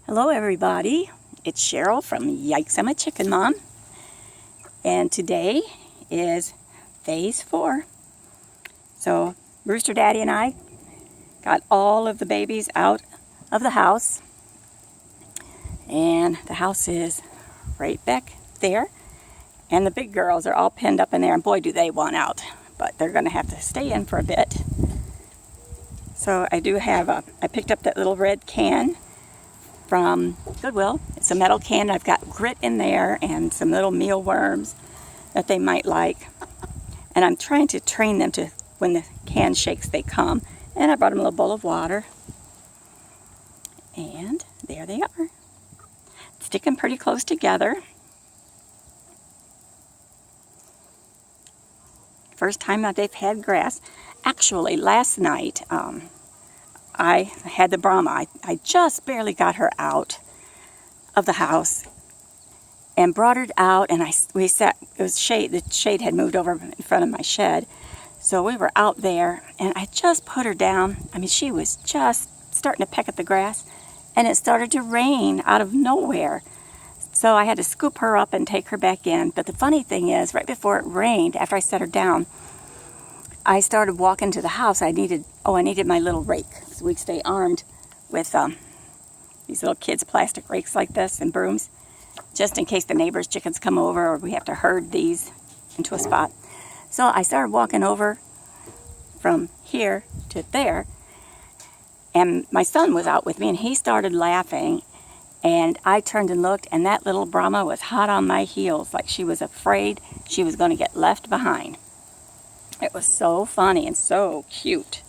Hello everybody, it's Cheryl from Yikes I'm a Chicken Mom, and today is phase 4. So Rooster Daddy and I got all of the babies out of the house, and the house is right back there, and the big girls are all pinned up in there, and boy do they want out, but they're going to have to stay in for a bit. So I picked up that little red can from Goodwill. It's a metal can. I've got grit in there and some little mealworms that they might like. And I'm trying to train them to, when the can shakes, they come. And I brought them a little bowl of water. And there they are. Stick them pretty close together. First time that they've had grass. Actually, last night, I had the Brahma. I just barely got her out of the house and brought her out, and we sat. It was shade. The shade had moved over in front of my shed, so we were out there, and I just put her down. I mean, she was just starting to peck at the grass, and it started to rain out of nowhere. So I had to scoop her up and take her back in. But the funny thing is, right before it rained, after I set her down, I started walking to the house. I needed my little rake. So we'd stay armed with these little kids' plastic rakes like this and brooms, just in case the neighbors' chickens come over or we have to herd these into a spot. So I started walking over from here to there, and my son was out with me, and he started laughing, and I turned and looked, and that little Brahma was hot on my heels, like she was afraid she was going to get left behind. It was so funny and so cute.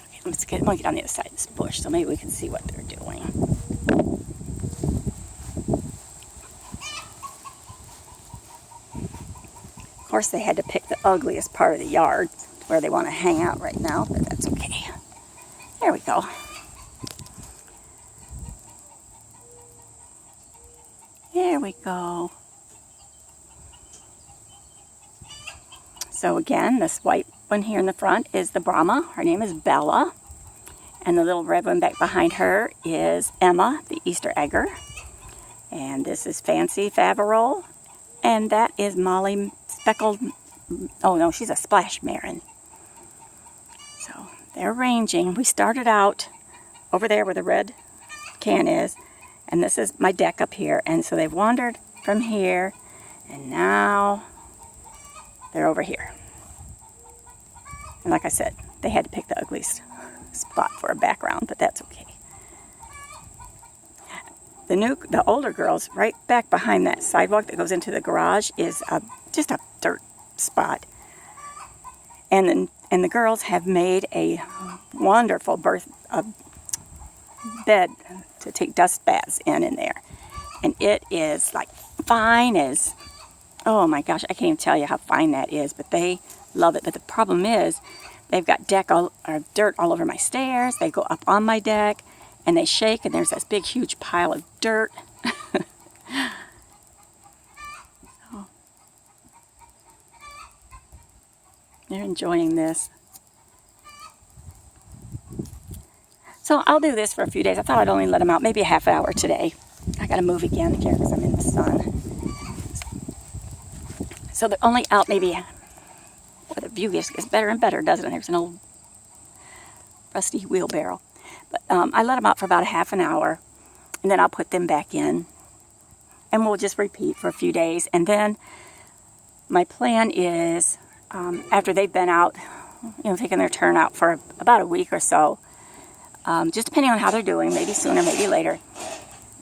Okay, let me get on the other side of this bush so maybe we can see what they're doing. Of course, they had to pick the ugliest part of the yard where they want to hang out right now, but that's okay. There we go. There we go. So again, this white one here in the front is the Brahma. Her name is Bella. And the little red one back behind her is Emma, the Easter egger. And this is Fancy Faverolles. And that is Molly Speckled... Oh no, she's a Splash Marin. So they're ranging. We started out over there where the red can is. And this is my deck up here. And so they've wandered from here. And now they're over here. And like I said, they had to pick the ugliest spot for a background, but that's okay. The older girls, right back behind that sidewalk that goes into the garage, is just a dirt spot. And the girls have made a wonderful bed to take dust baths in there. And it is like fine as... Oh my gosh, I can't even tell you how fine that is, but they love it. But the problem is, they've got dirt all over my stairs. They go up on my deck, and they shake, and there's this big, huge pile of dirt. So, they're enjoying this. So I'll do this for a few days. I thought I'd only let them out maybe a half hour today. I got to move again here because I'm in the sun. So they're only out maybe, well, the view gets better and better, doesn't it? There's an old rusty wheelbarrow. But I let them out for about a half an hour, and then I'll put them back in. And we'll just repeat for a few days. And then my plan is, after they've been out, taking their turn out for about a week or so, just depending on how they're doing, maybe sooner, maybe later,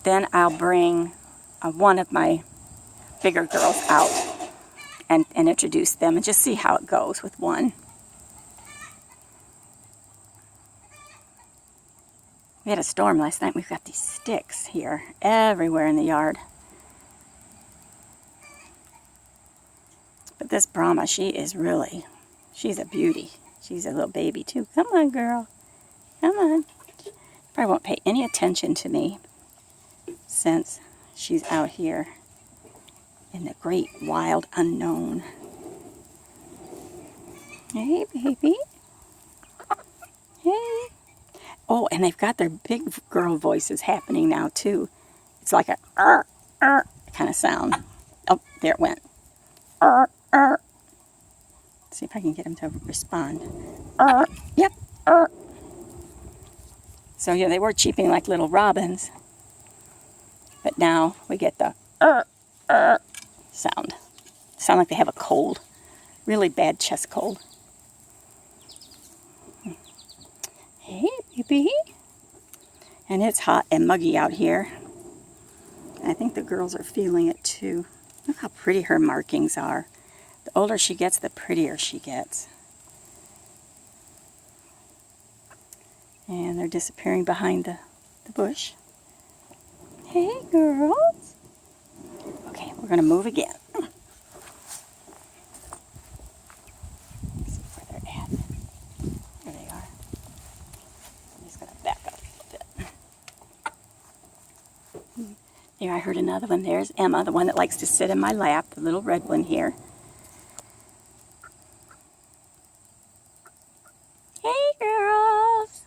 then I'll bring one of my bigger girls out and introduce them and just see how it goes with one. We had a storm last night. We've got these sticks here everywhere in the yard. But this Brahma, she's a beauty. She's a little baby too. Come on, girl. Come on. Probably won't pay any attention to me since she's out here in the great wild unknown. Hey, baby. Hey. Oh, and they've got their big girl voices happening now, too. It's like a kind of sound. Oh, there it went. Let's see if I can get them to respond. Yep. So, yeah, they were cheeping like little robins. But now we get the sound. Sound like they have a cold. Really bad chest cold. Hey, baby. And it's hot and muggy out here. I think the girls are feeling it too. Look how pretty her markings are. The older she gets, the prettier she gets. And they're disappearing behind the bush. Hey, girls. Okay, we're going to move again. Let's see where they're at. There they are. I'm just going to back up a little bit. There, I heard another one. There's Emma, the one that likes to sit in my lap, the little red one here. Hey, girls.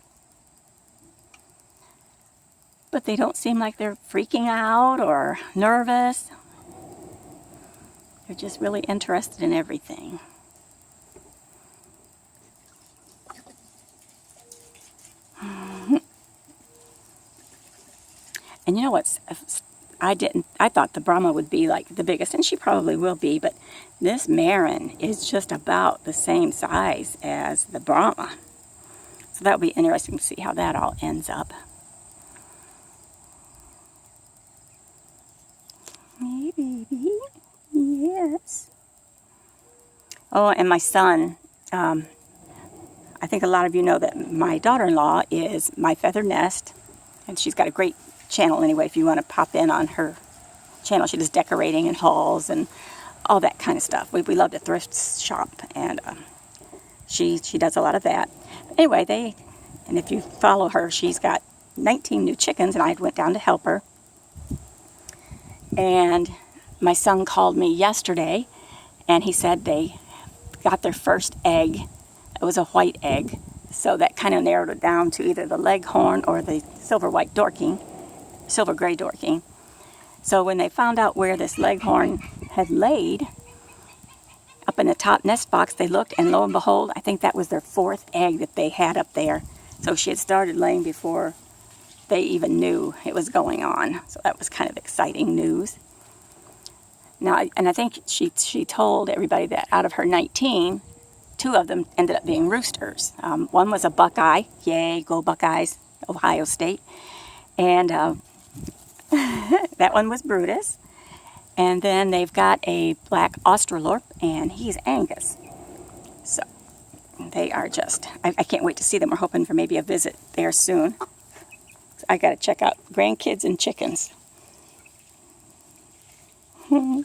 But they don't seem like they're freaking out or nervous. They're just really interested in everything. And you know what's, I thought the Brahma would be like the biggest, and she probably will be, but this Marin is just about the same size as the Brahma. So that'll be interesting to see how that all ends up. Hey, baby. Yes. Oh, and my son, I think a lot of you know that my daughter-in-law is My Feather Nest, and she's got a great channel anyway if you want to pop in on her channel. She does decorating and hauls and all that kind of stuff. We love to thrift shop, and she does a lot of that. Anyway, and if you follow her, she's got 19 new chickens, and I went down to help her. And my son called me yesterday, and he said they got their first egg. It was a white egg, so that kind of narrowed it down to either the Leghorn or the silver gray Dorking. So when they found out where this Leghorn had laid, up in the top nest box, they looked, and lo and behold, I think that was their 4th egg that they had up there. So she had started laying before they even knew it was going on. So that was kind of exciting news. Now, and I think she told everybody that out of her 19, 2 of them ended up being roosters. One was a Buckeye. Yay, go Buckeyes, Ohio State. And that one was Brutus. And then they've got a black Australorp, and he's Angus. So they are just, I can't wait to see them. We're hoping for maybe a visit there soon. I got to check out grandkids and chickens. Hey.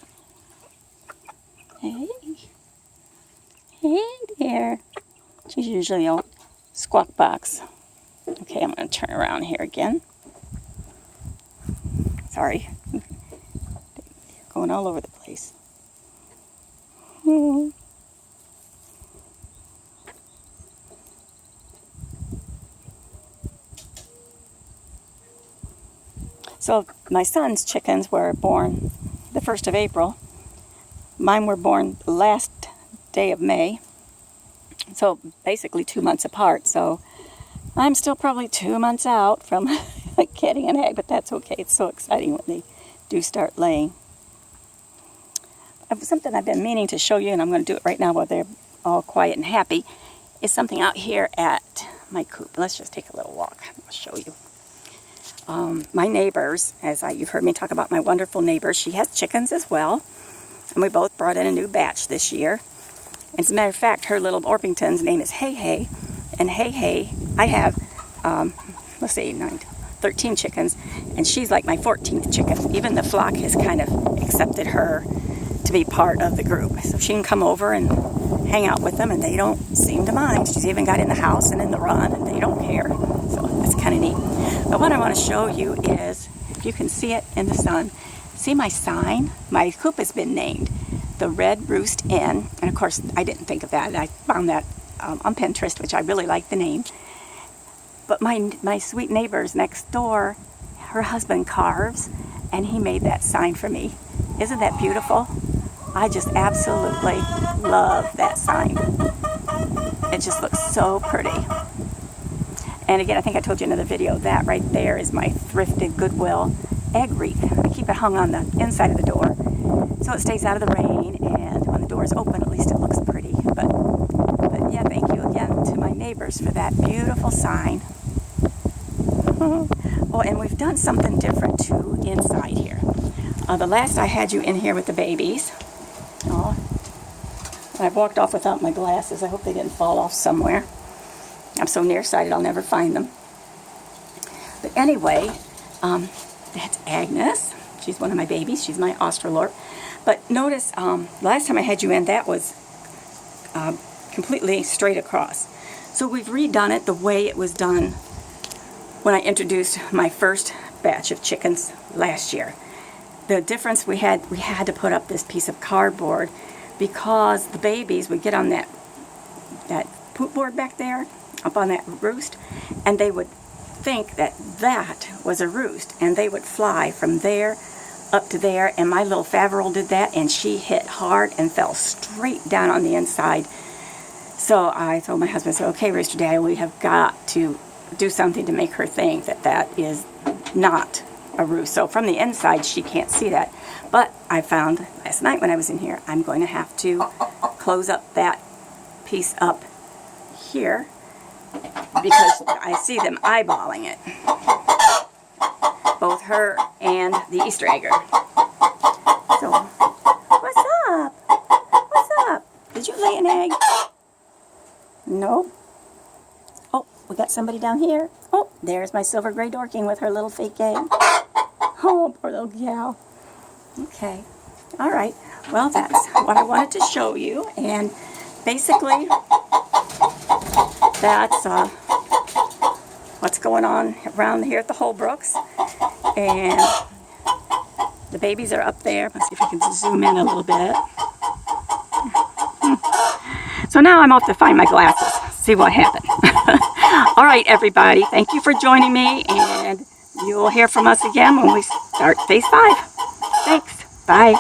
Hey there. She's usually a squawk box. Okay, I'm going to turn around here again. Sorry. Going all over the place. So my son's chickens were born the 1st of April. Mine were born the last day of May. So basically 2 months apart. So I'm still probably 2 months out from getting an egg, but that's okay. It's so exciting when they do start laying. Something I've been meaning to show you, and I'm going to do it right now while they're all quiet and happy, is something out here at my coop. Let's just take a little walk. I'll show you. My neighbors, you've heard me talk about my wonderful neighbor, she has chickens as well, and we both brought in a new batch this year. As a matter of fact, her little Orpington's name is Hey Hey, and Hey Hey, I have, 13 chickens, and she's like my 14th chicken. Even the flock has kind of accepted her to be part of the group, so she can come over and hang out with them, and they don't seem to mind. She's even got in the house and in the run, and they don't care. So that's kind of neat. But what I want to show you is, if you can see it in the sun, see my sign? My coop has been named the Red Roost Inn, and of course I didn't think of that. I found that on Pinterest, which I really like the name. But my sweet neighbors next door, her husband carves, and he made that sign for me. Isn't that beautiful? I just absolutely love that sign. It just looks so pretty. And again, I think I told you in another video, that right there is my thrifted Goodwill egg wreath. I keep it hung on the inside of the door so it stays out of the rain, and when the door is open, at least it looks pretty. But yeah, thank you again to my neighbors for that beautiful sign. Oh, and we've done something different too inside here. The last I had you in here with the babies. Oh, I've walked off without my glasses. I hope they didn't fall off somewhere. I'm so nearsighted I'll never find them. But anyway, that's Agnes. She's one of my babies. She's my Australorp. But notice, last time I had you in, that was completely straight across. So we've redone it the way it was done when I introduced my first batch of chickens last year. The difference we had to put up this piece of cardboard because the babies would get on that poop board back there, up on that roost, and they would think that that was a roost, and they would fly from there up to there, and my little Faverol did that, and she hit hard and fell straight down on the inside. So I told my husband, so, okay, Rooster Daddy, we have got to do something to make her think that that is not a roost. So from the inside, she can't see that. But I found last night when I was in here, I'm going to have to close up that piece up here because I see them eyeballing it. Both her and the Easter egger. So, what's up? What's up? Did you lay an egg? No. Oh, we got somebody down here. Oh, there's my silver gray Dorking with her little fake egg. Oh, poor little gal. Okay. All right. Well, that's what I wanted to show you. And basically, that's what's going on around here at the Holbrooks. And the babies are up there. Let's see if I can zoom in a little bit. So now I'm off to find my glasses. See what happened. All right, everybody. Thank you for joining me. And you'll hear from us again when we start Phase 5. Thanks. Bye.